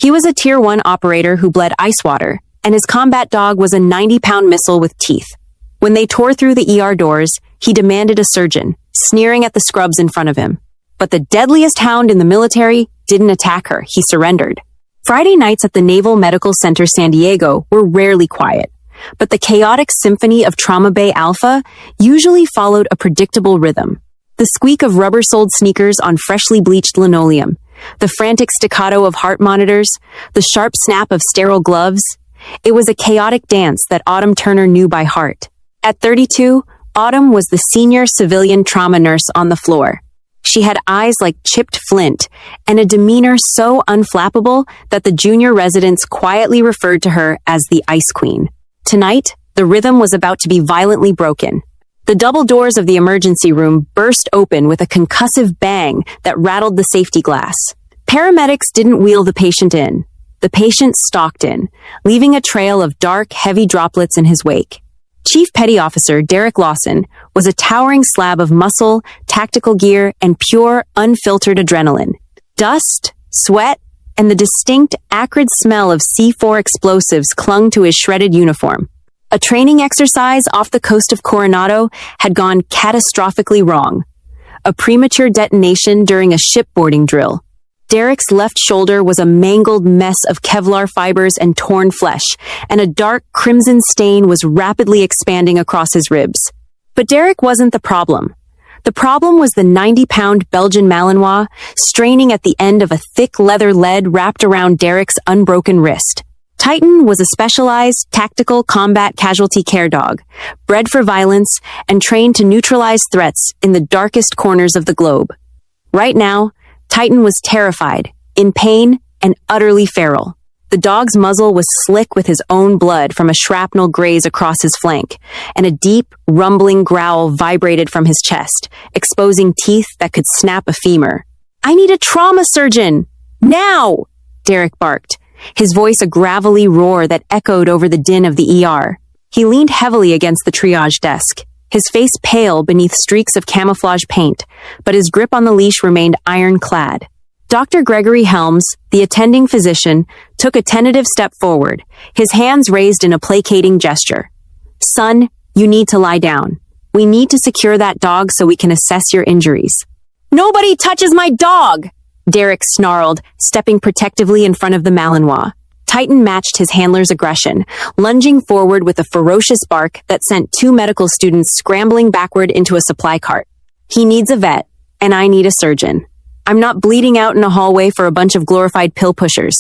He was a Tier 1 operator who bled ice water, and his combat dog was a 90-pound missile with teeth. When they tore through the ER doors, he demanded a surgeon, sneering at the scrubs in front of him. But the deadliest hound in the military didn't attack her, he surrendered. Friday nights at the Naval Medical Center San Diego were rarely quiet, but the chaotic symphony of Trauma Bay Alpha usually followed a predictable rhythm. The squeak of rubber-soled sneakers on freshly bleached linoleum, the frantic staccato of heart monitors, the sharp snap of sterile gloves. It was a chaotic dance that Autumn Turner knew by heart. At 32, Autumn was the senior civilian trauma nurse on the floor. She had eyes like chipped flint and a demeanor so unflappable that the junior residents quietly referred to her as the Ice Queen. Tonight, the rhythm was about to be violently broken. The double doors of the emergency room burst open with a concussive bang that rattled the safety glass. Paramedics didn't wheel the patient in. The patient stalked in, leaving a trail of dark, heavy droplets in his wake. Chief Petty Officer Derek Lawson was a towering slab of muscle, tactical gear, and pure, unfiltered adrenaline. Dust, sweat, and the distinct, acrid smell of C4 explosives clung to his shredded uniform. A training exercise off the coast of Coronado had gone catastrophically wrong. A premature detonation during a shipboarding drill. Derek's left shoulder was a mangled mess of Kevlar fibers and torn flesh, and a dark crimson stain was rapidly expanding across his ribs. But Derek wasn't the problem. The problem was the 90-pound Belgian Malinois straining at the end of a thick leather lead wrapped around Derek's unbroken wrist. Titan was a specialized, tactical combat casualty care dog, bred for violence and trained to neutralize threats in the darkest corners of the globe. Right now, Titan was terrified, in pain, and utterly feral. The dog's muzzle was slick with his own blood from a shrapnel graze across his flank, and a deep, rumbling growl vibrated from his chest, exposing teeth that could snap a femur. "I need a trauma surgeon! Now!" Derek barked, his voice a gravelly roar that echoed over the din of the ER. He leaned heavily against the triage desk, his face pale beneath streaks of camouflage paint, but his grip on the leash remained ironclad. Dr. Gregory Helms, the attending physician, took a tentative step forward, his hands raised in a placating gesture. "Son, you need to lie down. We need to secure that dog so we can assess your injuries." "Nobody touches my dog!" Derek snarled, stepping protectively in front of the Malinois. Titan matched his handler's aggression, lunging forward with a ferocious bark that sent 2 medical students scrambling backward into a supply cart. "He needs a vet, and I need a surgeon. I'm not bleeding out in a hallway for a bunch of glorified pill pushers."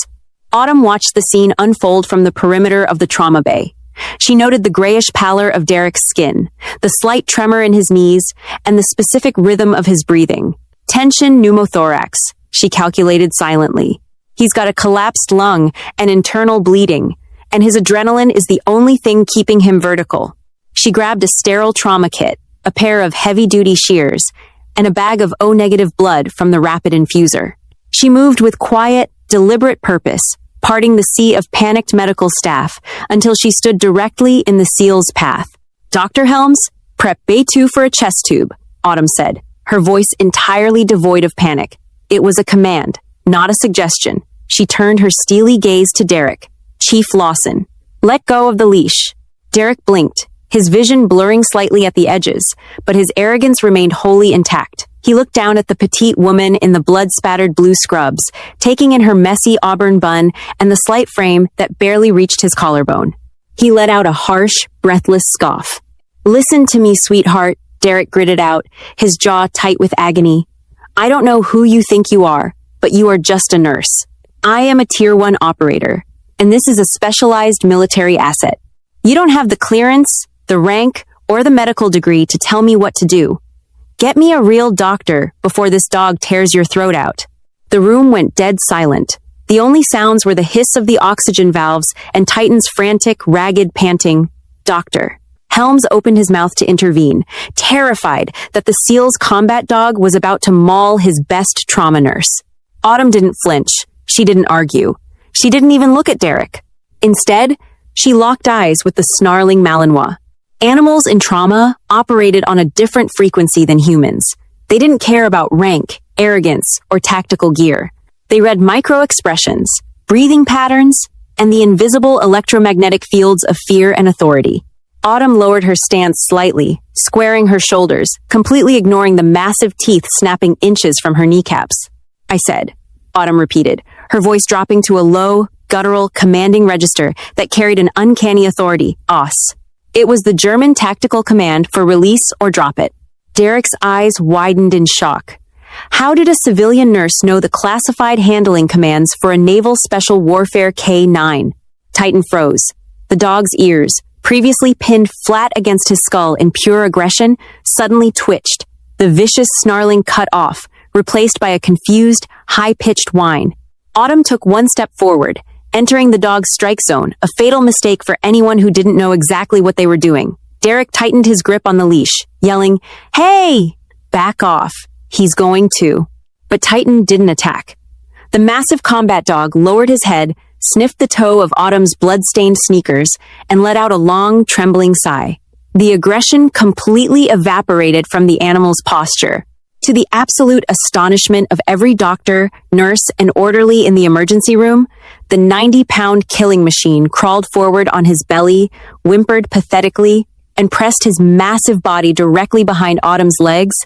Autumn watched the scene unfold from the perimeter of the trauma bay. She noted the grayish pallor of Derek's skin, the slight tremor in his knees, and the specific rhythm of his breathing. Tension pneumothorax, she calculated silently. He's got a collapsed lung and internal bleeding, and his adrenaline is the only thing keeping him vertical. She grabbed a sterile trauma kit, a pair of heavy-duty shears, and a bag of O-negative blood from the rapid infuser. She moved with quiet, deliberate purpose, parting the sea of panicked medical staff until she stood directly in the SEAL's path. "Dr. Helms, prep Bay 2 for a chest tube," Autumn said, her voice entirely devoid of panic. It was a command, not a suggestion. She turned her steely gaze to Derek. "Chief Lawson, let go of the leash." Derek blinked, his vision blurring slightly at the edges, but his arrogance remained wholly intact. He looked down at the petite woman in the blood-spattered blue scrubs, taking in her messy auburn bun and the slight frame that barely reached his collarbone. He let out a harsh, breathless scoff. "Listen to me, sweetheart," Derek gritted out, his jaw tight with agony. "I don't know who you think you are, but you are just a nurse. I am a Tier 1 operator, and this is a specialized military asset. You don't have the clearance, the rank, or the medical degree to tell me what to do. Get me a real doctor before this dog tears your throat out." The room went dead silent. The only sounds were the hiss of the oxygen valves and Titan's frantic, ragged panting, "Doctor." Helms opened his mouth to intervene, terrified that the SEAL's combat dog was about to maul his best trauma nurse. Autumn didn't flinch. She didn't argue. She didn't even look at Derek. Instead, she locked eyes with the snarling Malinois. Animals in trauma operated on a different frequency than humans. They didn't care about rank, arrogance, or tactical gear. They read micro-expressions, breathing patterns, and the invisible electromagnetic fields of fear and authority. Autumn lowered her stance slightly, squaring her shoulders, completely ignoring the massive teeth snapping inches from her kneecaps. I said, Autumn repeated, her voice dropping to a low, guttural, commanding register that carried an uncanny authority, os. It was the German tactical command for release or drop it. Derek's eyes widened in shock. How did a civilian nurse know the classified handling commands for a naval special warfare K-9? Titan froze. The dog's ears, previously pinned flat against his skull in pure aggression, suddenly twitched. The vicious snarling cut off, replaced by a confused, high-pitched whine. Autumn took one step forward, entering the dog's strike zone, a fatal mistake for anyone who didn't know exactly what they were doing. Derek tightened his grip on the leash, yelling, "Hey! Back off. He's going to." But Titan didn't attack. The massive combat dog lowered his head, sniffed the toe of Autumn's blood-stained sneakers, and let out a long, trembling sigh. The aggression completely evaporated from the animal's posture. To the absolute astonishment of every doctor, nurse, and orderly in the emergency room, the 90-pound killing machine crawled forward on his belly, whimpered pathetically, and pressed his massive body directly behind Autumn's legs,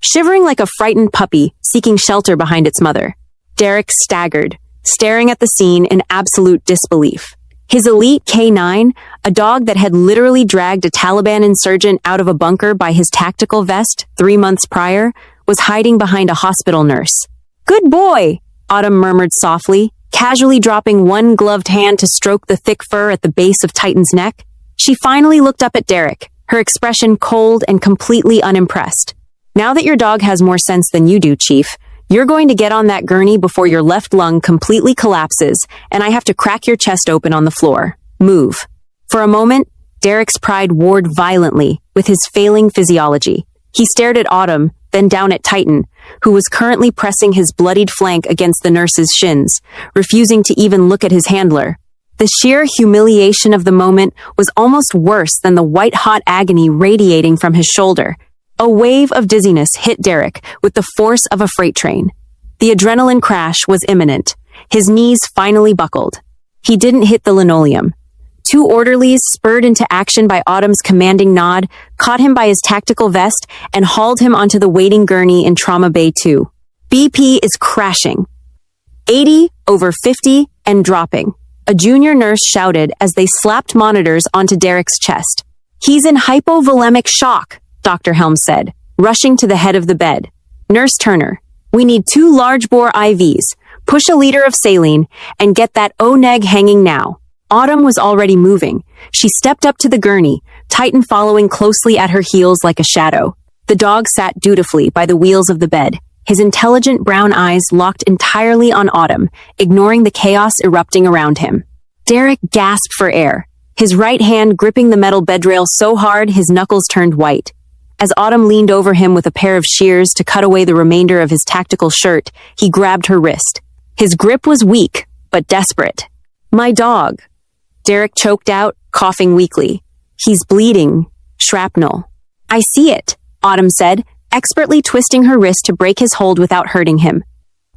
shivering like a frightened puppy seeking shelter behind its mother. Derek staggered, staring at the scene in absolute disbelief. His elite K-9, a dog that had literally dragged a Taliban insurgent out of a bunker by his tactical vest 3 months prior, was hiding behind a hospital nurse. "Good boy," Autumn murmured softly, casually dropping one gloved hand to stroke the thick fur at the base of Titan's neck. She finally looked up at Derek, her expression cold and completely unimpressed. "Now that your dog has more sense than you do, Chief, you're going to get on that gurney before your left lung completely collapses and I have to crack your chest open on the floor. Move." For a moment, Derek's pride warred violently with his failing physiology. He stared at Autumn, then down at Titan, who was currently pressing his bloodied flank against the nurse's shins, refusing to even look at his handler. The sheer humiliation of the moment was almost worse than the white-hot agony radiating from his shoulder. A wave of dizziness hit Derek with the force of a freight train. The adrenaline crash was imminent. His knees finally buckled. He didn't hit the linoleum. 2 orderlies, spurred into action by Autumn's commanding nod, caught him by his tactical vest and hauled him onto the waiting gurney in Trauma Bay 2. BP is crashing. 80 over 50 and dropping. A junior nurse shouted as they slapped monitors onto Derek's chest. "He's in hypovolemic shock," Dr. Helms said, rushing to the head of the bed. "Nurse Turner, we need 2 large-bore IVs. Push a liter of saline and get that O-neg hanging now." Autumn was already moving. She stepped up to the gurney, Titan following closely at her heels like a shadow. The dog sat dutifully by the wheels of the bed, his intelligent brown eyes locked entirely on Autumn, ignoring the chaos erupting around him. Derek gasped for air, his right hand gripping the metal bedrail so hard his knuckles turned white. As Autumn leaned over him with a pair of shears to cut away the remainder of his tactical shirt, he grabbed her wrist. His grip was weak, but desperate. "My dog," Derek choked out, coughing weakly. "He's bleeding. Shrapnel." "I see it," Autumn said, expertly twisting her wrist to break his hold without hurting him.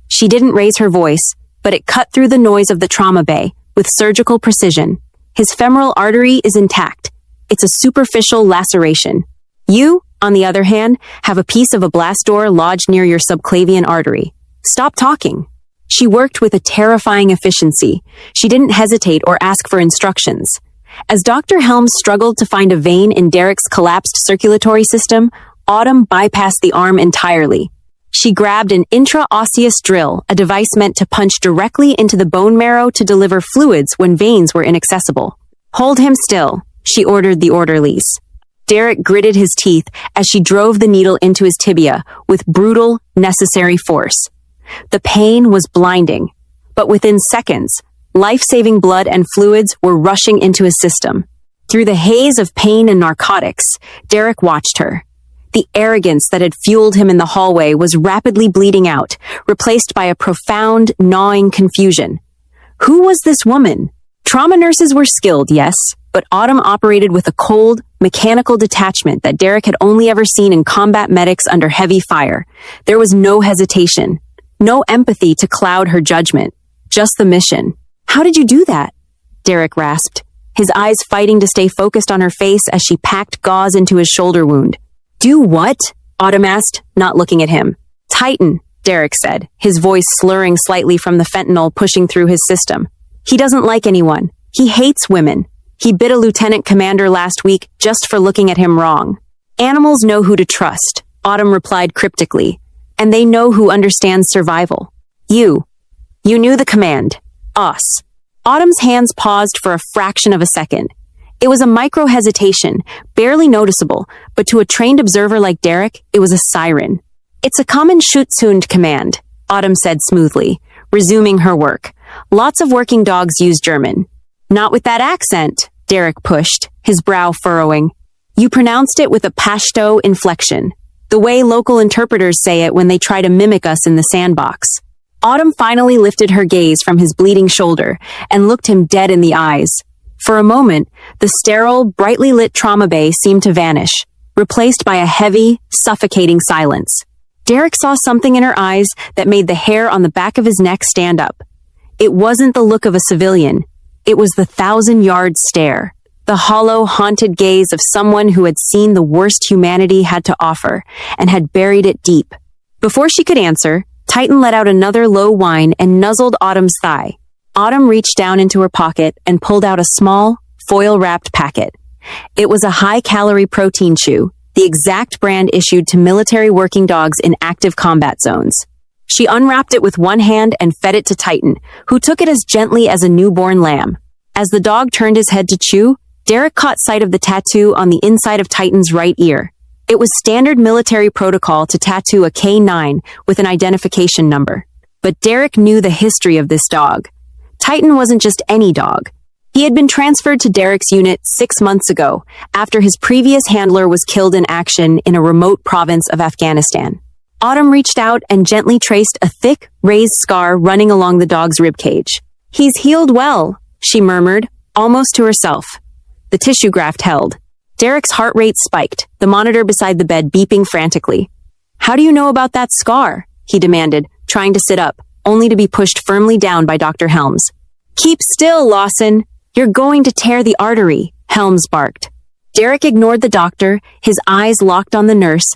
She didn't raise her voice, but it cut through the noise of the trauma bay with surgical precision. His femoral artery is intact. It's a superficial laceration. You, on the other hand, have a piece of a blast door lodged near your subclavian artery. Stop talking. She worked with a terrifying efficiency. She didn't hesitate or ask for instructions. As Dr. Helms struggled to find a vein in Derek's collapsed circulatory system, Autumn bypassed the arm entirely. She grabbed an intraosseous drill, a device meant to punch directly into the bone marrow to deliver fluids when veins were inaccessible. "Hold him still," she ordered the orderlies. Derek gritted his teeth as she drove the needle into his tibia with brutal, necessary force. The pain was blinding, but within seconds, life-saving blood and fluids were rushing into his system. Through the haze of pain and narcotics, Derek watched her. The arrogance that had fueled him in the hallway was rapidly bleeding out, replaced by a profound, gnawing confusion. Who was this woman? Trauma nurses were skilled, yes, but Autumn operated with a cold, mechanical detachment that Derek had only ever seen in combat medics under heavy fire. There was no hesitation. No empathy to cloud her judgment, just the mission. How did you do that? Derek rasped, his eyes fighting to stay focused on her face as she packed gauze into his shoulder wound. Do what? Autumn asked, not looking at him. Tighten, Derek said, his voice slurring slightly from the fentanyl pushing through his system. He doesn't like anyone. He hates women. He bit a lieutenant commander last week just for looking at him wrong. Animals know who to trust, Autumn replied cryptically, and they know who understands survival. You knew the command. Us. Autumn's hands paused for a fraction of a second. It was a micro-hesitation, barely noticeable, but to a trained observer like Derek, it was a siren. It's a common Schutzhund command, Autumn said smoothly, resuming her work. Lots of working dogs use German. Not with that accent, Derek pushed, his brow furrowing. You pronounced it with a Pashto inflection, the way local interpreters say it when they try to mimic us in the sandbox. Autumn finally lifted her gaze from his bleeding shoulder and looked him dead in the eyes. For a moment, the sterile, brightly lit trauma bay seemed to vanish, replaced by a heavy, suffocating silence. Derek saw something in her eyes that made the hair on the back of his neck stand up. It wasn't the look of a civilian. It was the 1,000-yard stare, the hollow, haunted gaze of someone who had seen the worst humanity had to offer and had buried it deep. Before she could answer, Titan let out another low whine and nuzzled Autumn's thigh. Autumn reached down into her pocket and pulled out a small, foil-wrapped packet. It was a high-calorie protein chew, the exact brand issued to military working dogs in active combat zones. She unwrapped it with one hand and fed it to Titan, who took it as gently as a newborn lamb. As the dog turned his head to chew, Derek caught sight of the tattoo on the inside of Titan's right ear. It was standard military protocol to tattoo a K9 with an identification number. But Derek knew the history of this dog. Titan wasn't just any dog. He had been transferred to Derek's unit 6 months ago, after his previous handler was killed in action in a remote province of Afghanistan. Autumn reached out and gently traced a thick, raised scar running along the dog's ribcage. He's healed well, she murmured, almost to herself. The tissue graft held. Derek's heart rate spiked, the monitor beside the bed beeping frantically. How do you know about that scar? He demanded, trying to sit up, only to be pushed firmly down by Dr. Helms. Keep still, Lawson. You're going to tear the artery, Helms barked. Derek ignored the doctor, his eyes locked on the nurse.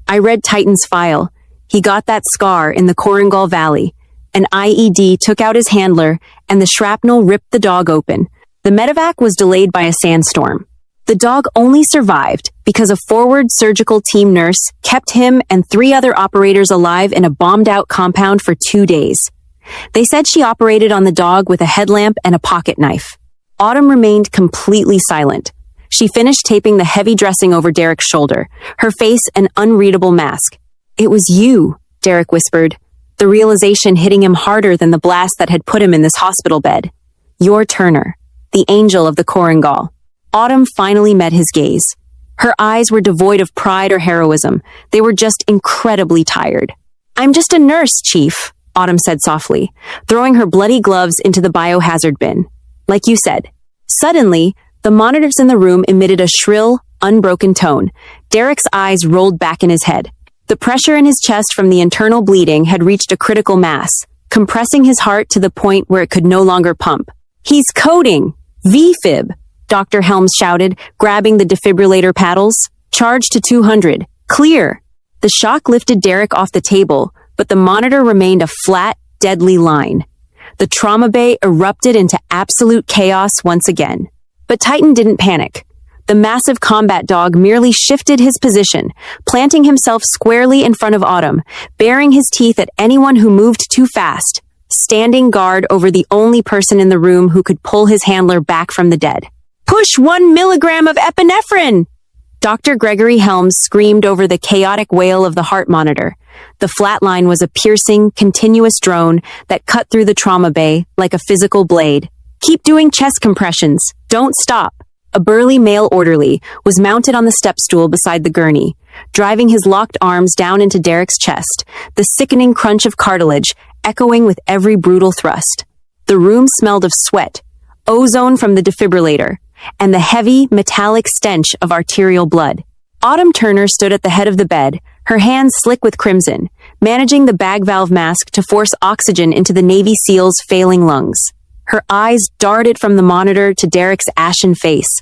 I read Titan's file. He got that scar in the Korengal Valley. An IED took out his handler, and the shrapnel ripped the dog open. The medevac was delayed by a sandstorm. The dog only survived because a forward surgical team nurse kept him and 3 other operators alive in a bombed-out compound for 2 days. They said she operated on the dog with a headlamp and a pocket knife. Autumn remained completely silent. She finished taping the heavy dressing over Derek's shoulder, her face an unreadable mask. It was you, Derek whispered, the realization hitting him harder than the blast that had put him in this hospital bed. You're Turner, the angel of the Korengal. Autumn finally met his gaze. Her eyes were devoid of pride or heroism. They were just incredibly tired. I'm just a nurse, Chief, Autumn said softly, throwing her bloody gloves into the biohazard bin. Like you said. Suddenly, the monitors in the room emitted a shrill, unbroken tone. Derek's eyes rolled back in his head. The pressure in his chest from the internal bleeding had reached a critical mass, compressing his heart to the point where it could no longer pump. He's coding! VFib! Dr. Helms shouted, grabbing the defibrillator paddles. Charge to 200. Clear! The shock lifted Derek off the table, but the monitor remained a flat, deadly line. The trauma bay erupted into absolute chaos once again. But Titan didn't panic. The massive combat dog merely shifted his position, planting himself squarely in front of Autumn, baring his teeth at anyone who moved too fast, standing guard over the only person in the room who could pull his handler back from the dead. Push 1 milligram of epinephrine! Dr. Gregory Helms screamed over the chaotic wail of the heart monitor. The flatline was a piercing, continuous drone that cut through the trauma bay like a physical blade. Keep doing chest compressions. Don't stop. A burly male orderly was mounted on the step stool beside the gurney, driving his locked arms down into Derek's chest, the sickening crunch of cartilage echoing with every brutal thrust. The room smelled of sweat, ozone from the defibrillator, and the heavy, metallic stench of arterial blood. Autumn Turner stood at the head of the bed, her hands slick with crimson, managing the bag valve mask to force oxygen into the Navy SEAL's failing lungs. Her eyes darted from the monitor to Derek's ashen face,